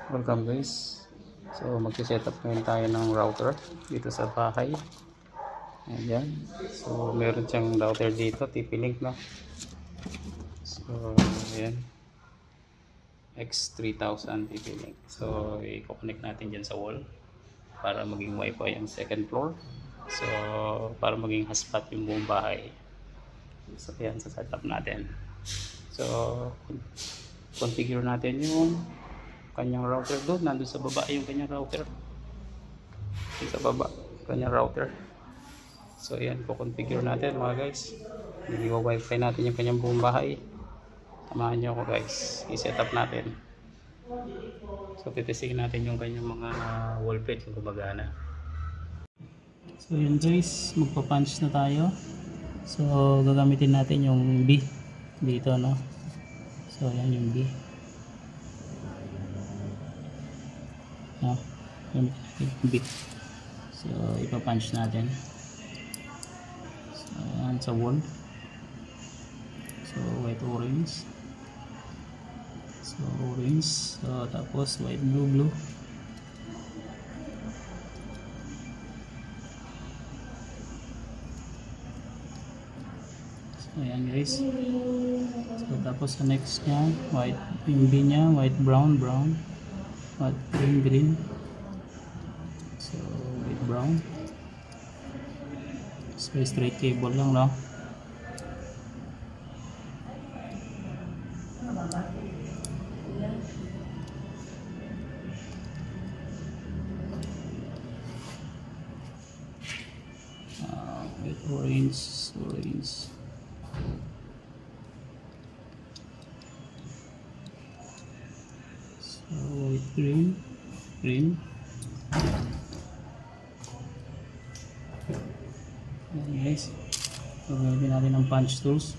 Welcome guys. So magsi-setup ngayon tayo ng router dito sa bahay. Ayan. So meron siyang router dito, TP-Link na. So ayan. X3000 TP-Link. So i-connect natin dyan sa wall para maging wifi yung second floor. So para maging hotspot yung buong bahay. So ayan, sa setup natin. So configure natin yung kanyang router doon. Nandun sa baba yung kanyang router. Doon sa baba, kanyang router. So ayan, configure natin mga guys. I-wifi natin yung kanyang buong bahay. Samahan nyo ako guys. I-setup natin. So titisingin natin yung kanyang mga wall plate kung gumagana. So yun guys, magpa-punch na tayo. So gagamitin natin yung B dito, no. So ayan yung B. Gamitin natin yung B. So ipa-punch natin. So ayan sa wall. So white orange. So orange. So tapos white blue. Ayan guys. So tapos sa next nya, white yung B nya, white brown, white green. So white brown. So straight cable lang, no. White orange. So white green. Ayan guys, so gamitin natin ng punch tools.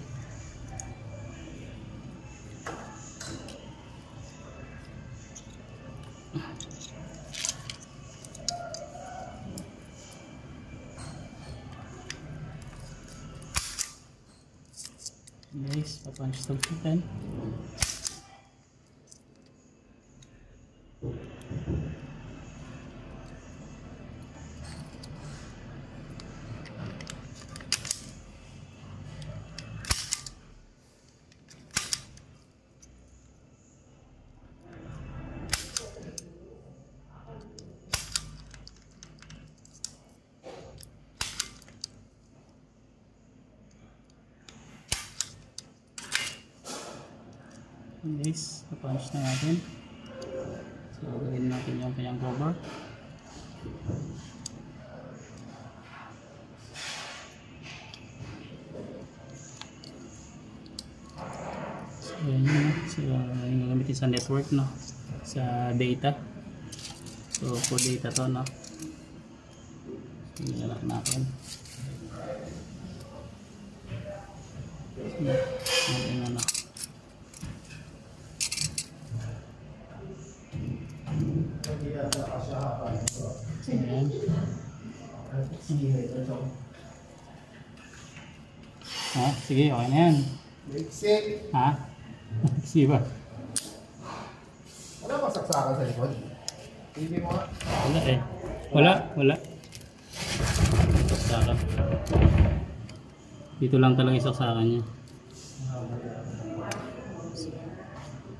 Guys, pa-punch tools natin. Guys, pa-punch na natin. So gawin natin yung kanyang cover. So yan yun, so yung gagamitin sa network, no, sa data. So for data to, no. So nilalak natin. So natin ano. Ayan. Sige, okay na yan. Ha? Sige ba? Wala bang saksakan sa likod? TV mo nga. Wala eh. Wala. Saksakan. Dito lang talaga isaksakan niya.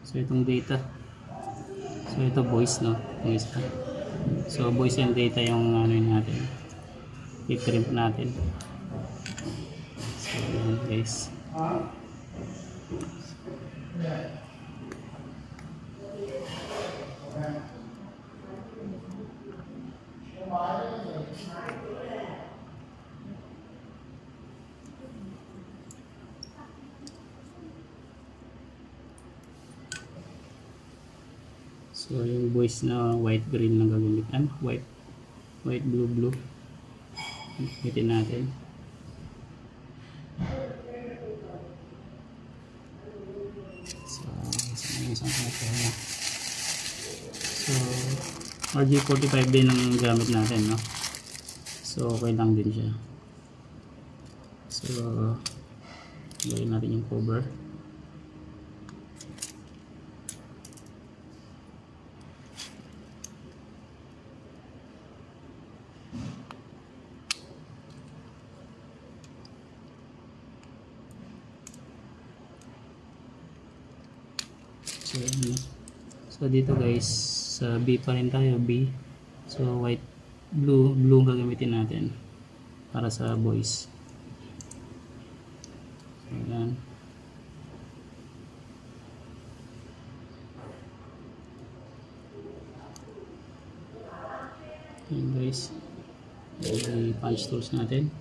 So itong data. So ito voice, no? Voice pa. So voice and data yung ano natin. I-trim natin. So yun guys. So yung voice na white green lang gagamitan, white blue. Hitin natin. So isang natin na. So RG45 din ang gamit natin, no. So okay lang din siya. So gawin natin yung cover. So, so dito guys, sa B pa rin tayo, B. So white, blue ang gagamitin natin para sa boys. So yan. Yan guys, yung punch tools natin.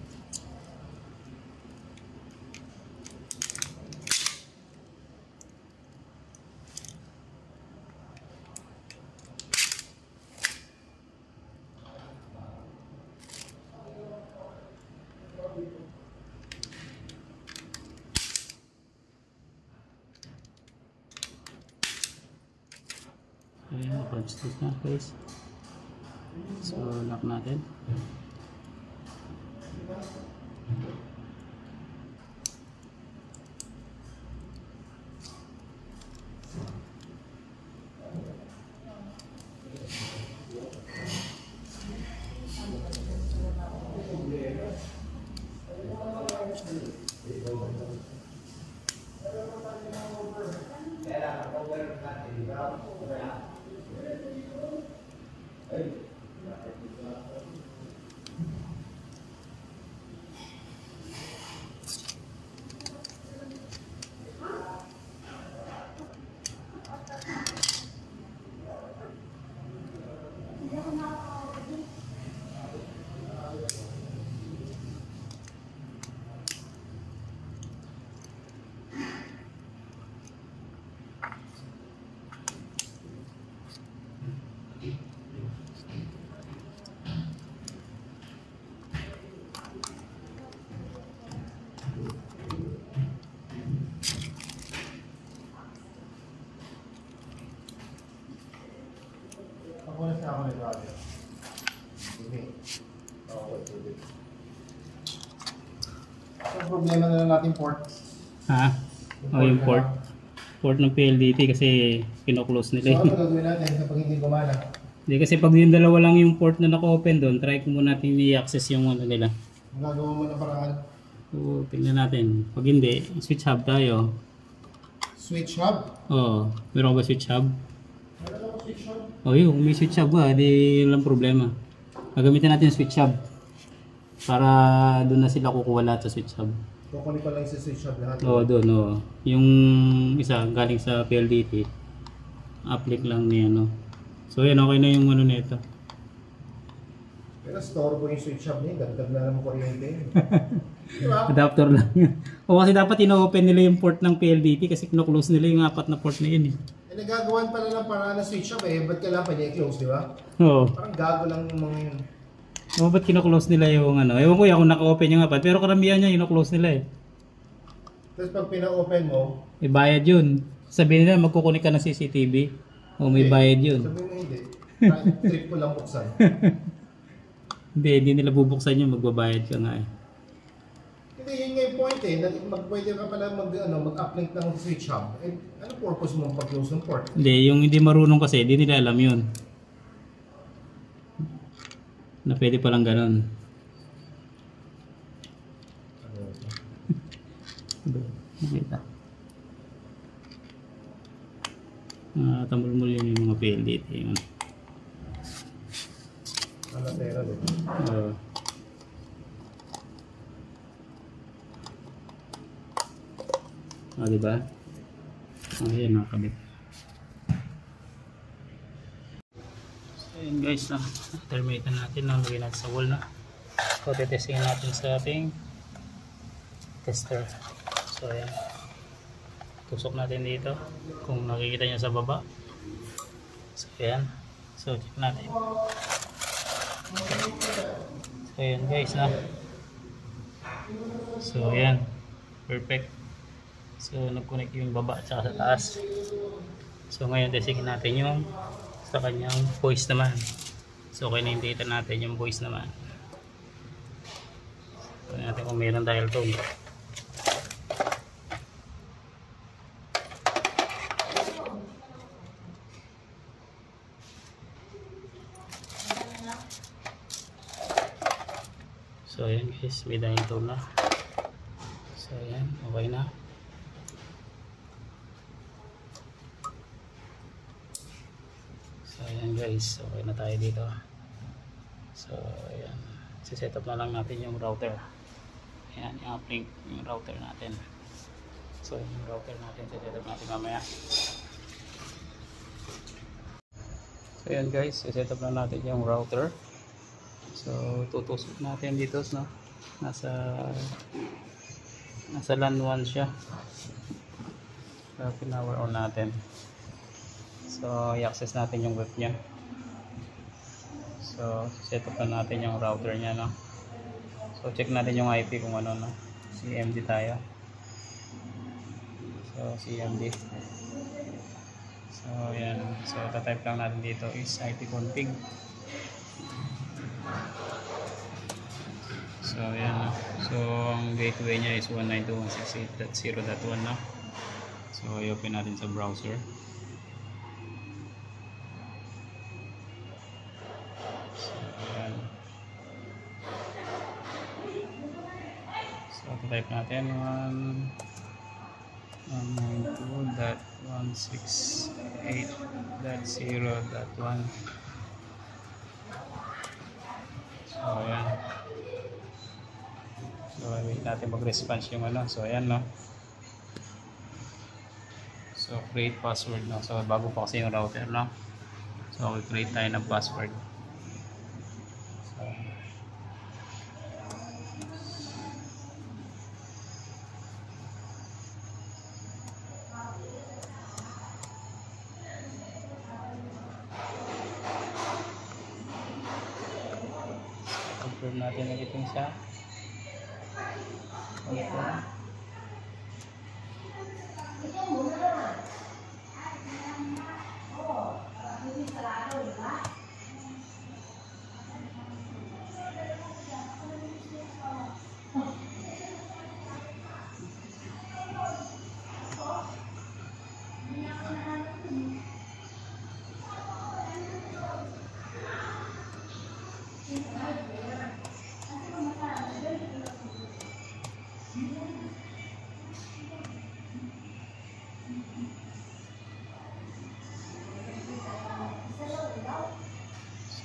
Ayan, punch tools na guys. So lock natin. Ako na sa ako nag-radio. Okay. Okay. So, problema na lang natin port. Ha? O yung port ng PLDT kasi kino-close nila. So, ano gagawin natin kapag hindi gumana? Hindi kasi pag yung dalawa lang yung port na naka-open doon, try ko muna natin i-access yung ano nila. Ang gagawa mo ng paraan? So, tingnan natin. Pag hindi, switch hub tayo. Switch hub? Oo. Meron ka ba switch hub? Meron ako switch hub? O yun, may switch hub ba, di lang problema. Gagamitin natin yung switch hub. Para doon na sila kukuha lahat sa switch hub. Kukunin ko lang sa switch hub lahat. Oo, doon. Oo. Yung isa, galing sa PLDT. Apply lang ni ano. So yan, okay na yung ano nito. Pero store ko yung switch hub niya, dagdag na naman kuryente. Diba? Adapter lang yan. O kasi dapat ino-open nila yung port ng PLDT kasi kino-close nila yung 4 na port na yun eh. Nagagawan pala ng paraan na switch up eh, ba't kailangan pa niya i-close, di ba? Oo. Parang gago lang yung mga yun. O ba't kino-close nila yung ano? Ewan ko yung kung naka-open yung 4, pero karamihan niya ino-close nila eh. Tapos pag pina-open mo, Bayad yun. Sabihin nila magkukunik ka ng CCTV. O may bayad yun. sabihin mo hindi. Trip ko lang buksan. Hindi nila bubuksan yun, magbabayad ka nga eh. Hindi, yun nga yung point eh. Pwede ka pala mag-uplink ng switch hub. Eh, ano purpose mo pag-close ng port? Hindi, yung hindi marunong kasi, hindi nila alam yun. Na pwede palang ganun. Nakita. Tambol-mul yun yung mga PLDT. Yun. Ano pera dito? Diba? Ayan, nakakabit. So, yun guys, terminate na natin. Lagyan natin sa wall na. So, tetestingin natin sa ating tester. So, ayan. Tusok natin dito. Kung nakikita nyo sa baba. So, ayan. So, check natin. So, ayan guys, na. So, ayan. Perfect. So, nag-connect yung baba at saka sa taas. So, ngayon testingin natin yung sa kanyang voice naman. So, okay na yung data natin, yung voice naman. So, natin kung mayroon dial tone. So, ayan guys, may dial tone na. So, ayan, okay na. guys, okay na tayo dito. So ayan, set up na lang natin yung router. Ayan, yung uplink, yung router natin. So yung router natin, set up natin mamaya. So ayan guys, set up na natin yung router. So tutusok natin dito, no? Nasa LAN 1 siya. So pinower on natin. So i-access natin yung web niya. So set up na natin yung router niya, no. So check natin yung IP kung ano, no. CMD tayo. So CMD. So yan. So type lang natin dito is ipconfig. So yan. So ang gateway niya is 192.168.0.1, no. So i-open natin sa browser. Type natin 192.168.0.1. So ayan. So wait natin mag-response yung ano. So ayan, no. So create password, no. So bago pa kasi yung router, no. So create tayo ng password. Confirm natin ulit yung siya. Okay.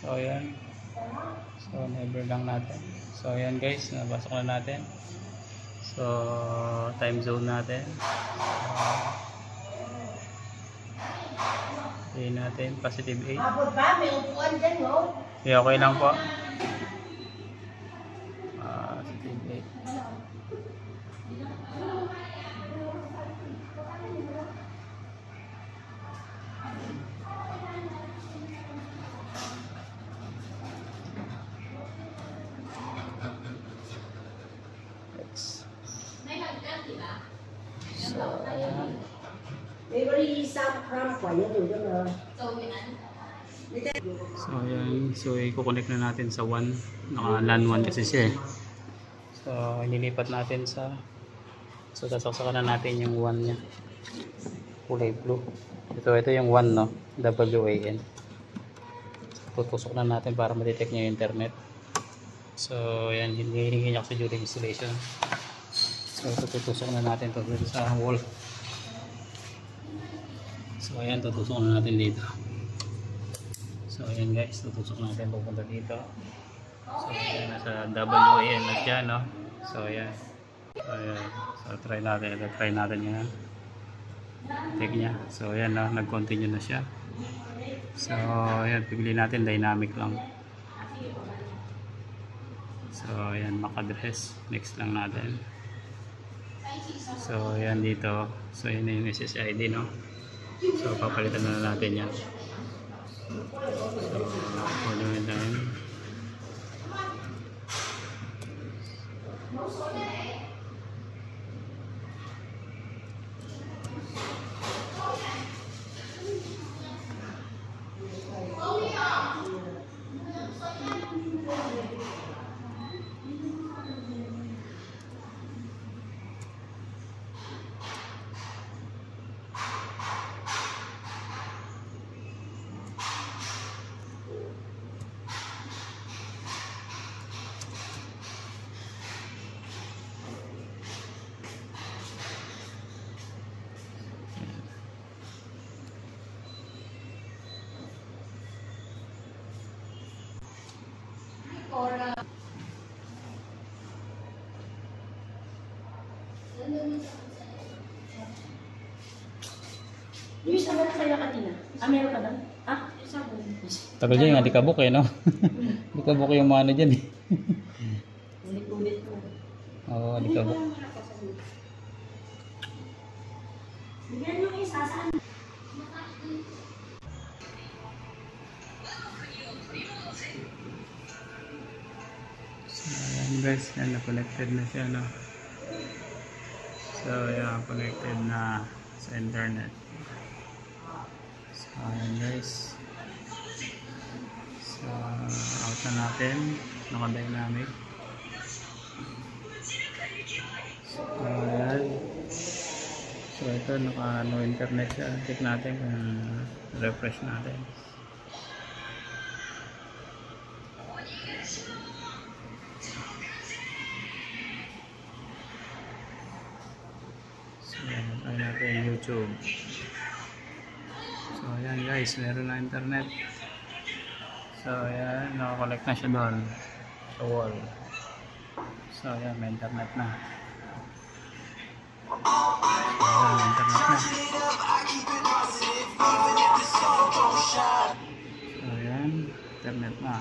So ayan. So never lang natin. So ayan guys, nabasok na natin. So time zone natin. Ayan natin, positive 8. Abot ba? May upuan dyan, no? Yeah, okay lang po. Positive 8. So, ayan. May bali isang cramp pa yun, doon na. So, ayan. So, i-connect na natin sa 1. Naka-LAN 1 kasi siya eh. So, inilipat natin sa... So, sasaksakan na natin yung 1 niya. Kulay blue. Ito yung 1, no? WAN. So, tutusok na natin para ma-detect niya yung internet. So, ayan. Hinihingi niya kasi during installation. So tutusok na natin ito sa wall. So ayan, tutusok na natin dito. So ayan guys, tutusok natin pupunta dito. So ayan, nasa WAN na siya, no? So ayan. So ayan. So try natin. Try natin yan. Check niya. So ayan, no? Nag-continue na siya. So ayan, pipili natin dynamic lang. So ayan, MAC address. Next lang natin. So yan dito. So yan yung SSID, no. So papalitan na natin yan. So for the meantime, Luis, ano na sa'yo kanina? Ah, meron ka na? Ah, sabon. Tagal dyan, nga di kabuk eh, no? Di kabuk yung mga ano dyan eh. Ulit-ulit ko. Oo, di kabuk. Bigyan yung isa, saan? So, ayan guys, yan na-connected na siya, no? So, yan, connected na sa internet. So, ayan guys. So, out na natin. Naka-dynamic. So, ayan. So, ito, naka-no internet siya. Check natin kung refresh natin. So, try natin YouTube. So, ayan guys, meron na internet. So, ayan, nakakonect na siya doon sa wall. So, ayan, may internet na. So, ayan, may internet na. So, ayan, internet na.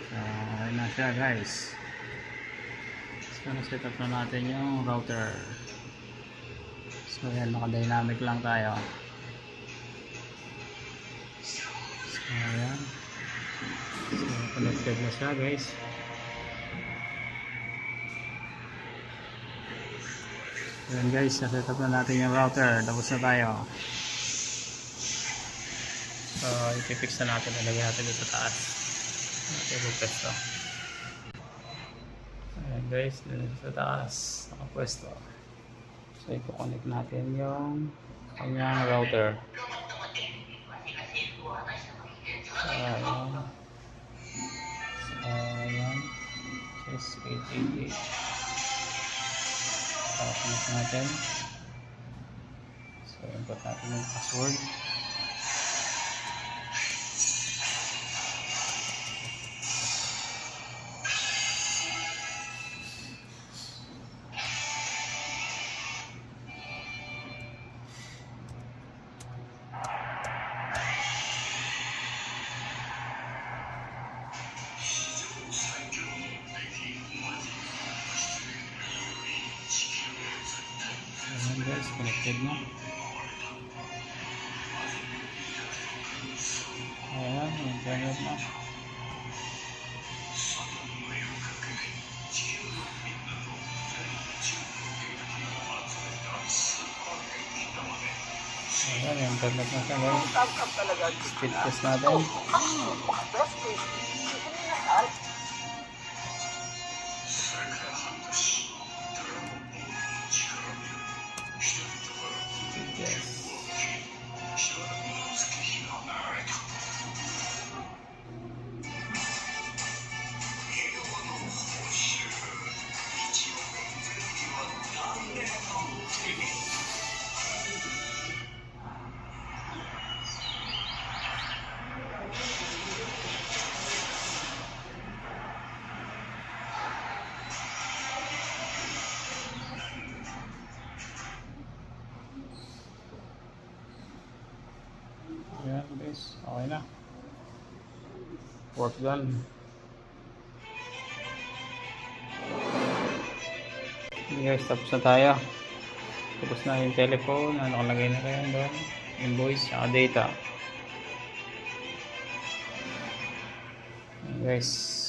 So, ayan na siya guys. So, na-set up na natin yung router. So, ayan, naka-dynamic lang tayo. So, ayan. So, connected na siya guys. Ayan guys, na-set up na natin yung router. Tapos na tayo. So, ipipix na natin. Nalagay natin dito sa taas. Ipipwesto. Ayan guys, dito sa taas. Nakapwesto. So, ipoconnect natin yung kanyang router. So, ayan. So, ayan. Just 888. So, connect natin. So, input natin yung password. Ayan guys, connected na. Ayan, internet na. Ayan, internet na siya guys. Speed test natin. Yes. Ayan guys, okay na. Work done. Okay guys, tapos na tayo. Tapos na yung telephone, nakalagay na kayo doon. Invoice, saka data. Okay guys.